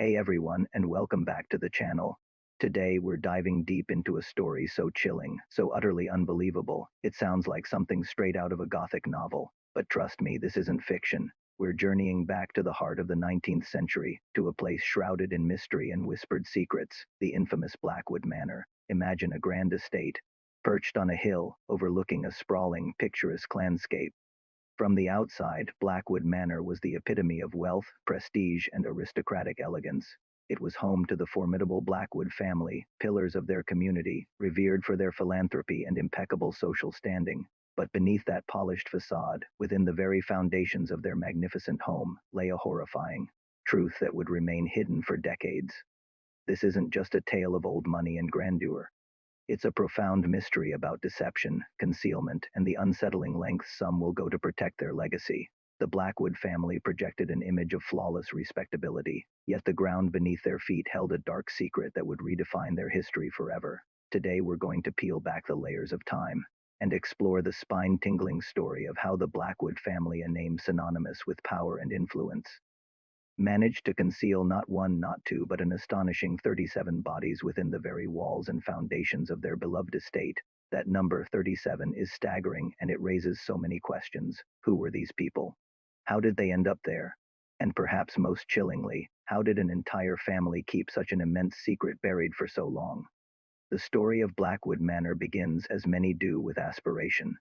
Hey everyone, and welcome back to the channel. Today we're diving deep into a story so chilling, so utterly unbelievable, it sounds like something straight out of a Gothic novel. But trust me, this isn't fiction. We're journeying back to the heart of the 19th century, to a place shrouded in mystery and whispered secrets, the infamous Blackwood Manor. Imagine a grand estate, perched on a hill, overlooking a sprawling, picturesque landscape. From the outside, Blackwood Manor was the epitome of wealth, prestige, and aristocratic elegance. It was home to the formidable Blackwood family, pillars of their community, revered for their philanthropy and impeccable social standing. But beneath that polished facade, within the very foundations of their magnificent home, lay a horrifying truth that would remain hidden for decades. This isn't just a tale of old money and grandeur. It's a profound mystery about deception, concealment, and the unsettling lengths some will go to protect their legacy. The Blackwood family projected an image of flawless respectability, yet the ground beneath their feet held a dark secret that would redefine their history forever. Today we're going to peel back the layers of time and explore the spine-tingling story of how the Blackwood family, a name synonymous with power and influence, managed to conceal not one, not two, but an astonishing 37 bodies within the very walls and foundations of their beloved estate. That number 37 is staggering, and it raises so many questions. Who were these people? How did they end up there? And perhaps most chillingly, how did an entire family keep such an immense secret buried for so long? The story of Blackwood Manor begins, as many do, with aspiration.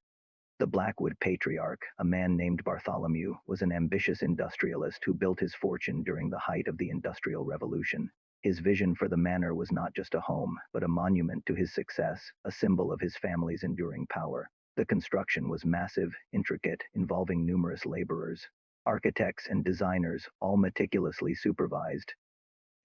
The Blackwood patriarch, a man named Bartholomew, was an ambitious industrialist who built his fortune during the height of the Industrial Revolution. His vision for the manor was not just a home, but a monument to his success, a symbol of his family's enduring power. The construction was massive, intricate, involving numerous laborers, architects, and designers, all meticulously supervised.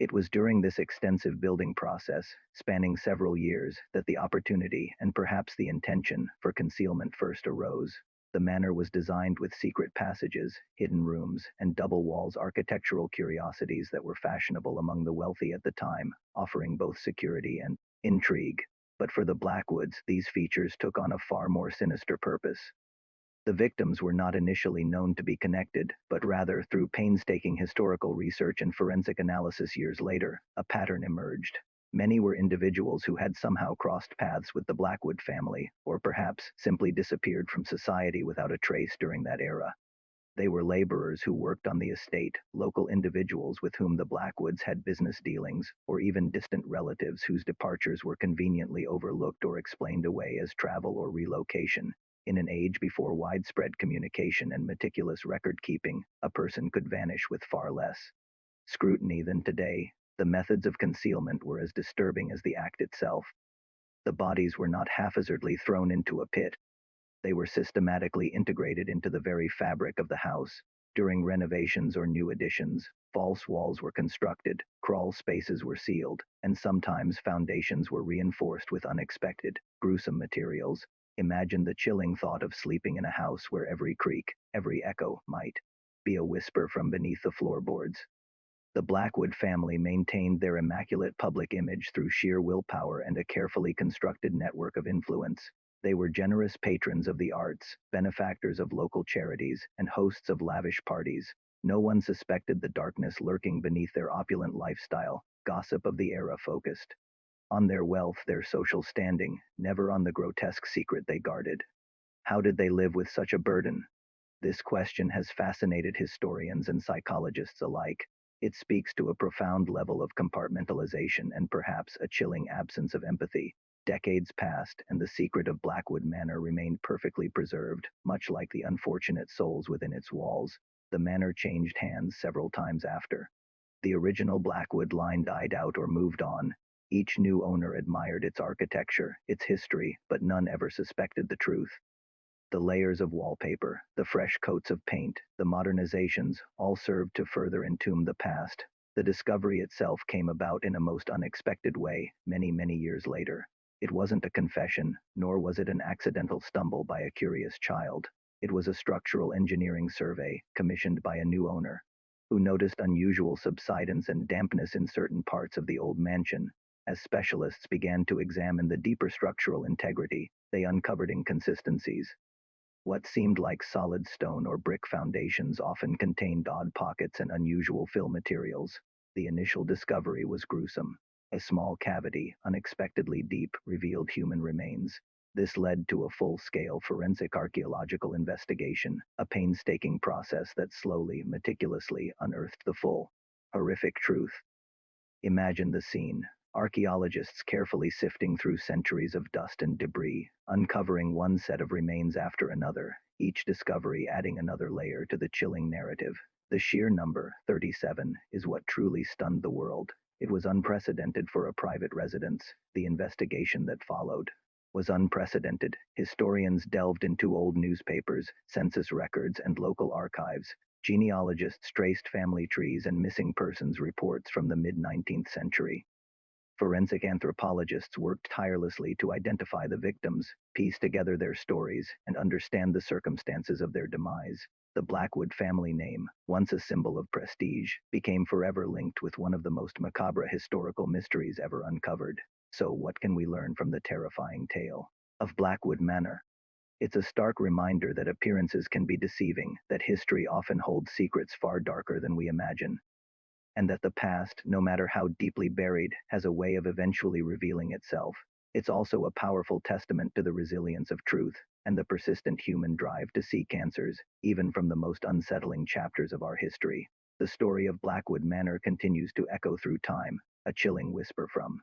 It was during this extensive building process, spanning several years, that the opportunity, and perhaps the intention, for concealment first arose. The manor was designed with secret passages, hidden rooms, and double walls, architectural curiosities that were fashionable among the wealthy at the time, offering both security and intrigue. But for the Blackwoods, these features took on a far more sinister purpose. The victims were not initially known to be connected, but rather, through painstaking historical research and forensic analysis years later, a pattern emerged. Many were individuals who had somehow crossed paths with the Blackwood family, or perhaps simply disappeared from society without a trace during that era. They were laborers who worked on the estate, local individuals with whom the Blackwoods had business dealings, or even distant relatives whose departures were conveniently overlooked or explained away as travel or relocation. In an age before widespread communication and meticulous record keeping, a person could vanish with far less scrutiny than today. The methods of concealment were as disturbing as the act itself. The bodies were not haphazardly thrown into a pit. They were systematically integrated into the very fabric of the house. During renovations or new additions, false walls were constructed, crawl spaces were sealed, and sometimes foundations were reinforced with unexpected, gruesome materials. Imagine the chilling thought of sleeping in a house where every creak, every echo, might be a whisper from beneath the floorboards. The Blackwood family maintained their immaculate public image through sheer willpower and a carefully constructed network of influence. They were generous patrons of the arts, benefactors of local charities, and hosts of lavish parties. No one suspected the darkness lurking beneath their opulent lifestyle. Gossip of the era focused on their wealth, their social standing, never on the grotesque secret they guarded. How did they live with such a burden? This question has fascinated historians and psychologists alike. It speaks to a profound level of compartmentalization and perhaps a chilling absence of empathy. Decades passed, and the secret of Blackwood Manor remained perfectly preserved, much like the unfortunate souls within its walls. The manor changed hands several times after the original Blackwood line died out or moved on. Each new owner admired its architecture, its history, but none ever suspected the truth. The layers of wallpaper, the fresh coats of paint, the modernizations, all served to further entomb the past. The discovery itself came about in a most unexpected way, many, many years later. It wasn't a confession, nor was it an accidental stumble by a curious child. It was a structural engineering survey, commissioned by a new owner, who noticed unusual subsidence and dampness in certain parts of the old mansion. As specialists began to examine the deeper structural integrity, they uncovered inconsistencies. What seemed like solid stone or brick foundations often contained odd pockets and unusual fill materials. The initial discovery was gruesome. A small cavity, unexpectedly deep, revealed human remains. This led to a full-scale forensic archaeological investigation, a painstaking process that slowly, meticulously unearthed the full, horrific truth. Imagine the scene. Archaeologists carefully sifting through centuries of dust and debris, uncovering one set of remains after another, each discovery adding another layer to the chilling narrative. The sheer number, 37, is what truly stunned the world. It was unprecedented for a private residence. The investigation that followed was unprecedented. Historians delved into old newspapers, census records, and local archives. Genealogists traced family trees and missing persons reports from the mid-19th century. Forensic anthropologists worked tirelessly to identify the victims, piece together their stories, and understand the circumstances of their demise. The Blackwood family name, once a symbol of prestige, became forever linked with one of the most macabre historical mysteries ever uncovered. So, what can we learn from the terrifying tale of Blackwood Manor? It's a stark reminder that appearances can be deceiving, that history often holds secrets far darker than we imagine, and that the past, no matter how deeply buried, has a way of eventually revealing itself. It's also a powerful testament to the resilience of truth and the persistent human drive to seek answers, even from the most unsettling chapters of our history. The story of Blackwood Manor continues to echo through time, a chilling whisper from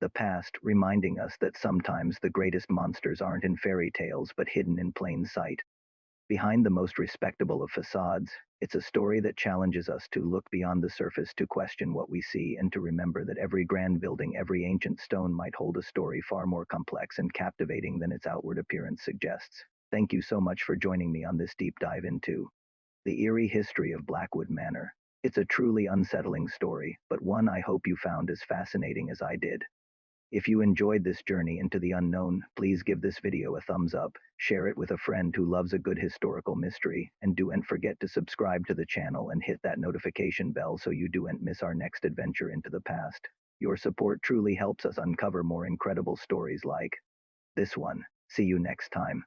the past, reminding us that sometimes the greatest monsters aren't in fairy tales but hidden in plain sight. Behind the most respectable of facades, it's a story that challenges us to look beyond the surface, to question what we see, and to remember that every grand building, every ancient stone might hold a story far more complex and captivating than its outward appearance suggests. Thank you so much for joining me on this deep dive into the eerie history of Blackwood Manor. It's a truly unsettling story, but one I hope you found as fascinating as I did. If you enjoyed this journey into the unknown, please give this video a thumbs up, share it with a friend who loves a good historical mystery, and don't forget to subscribe to the channel and hit that notification bell so you don't miss our next adventure into the past. Your support truly helps us uncover more incredible stories like this one. See you next time.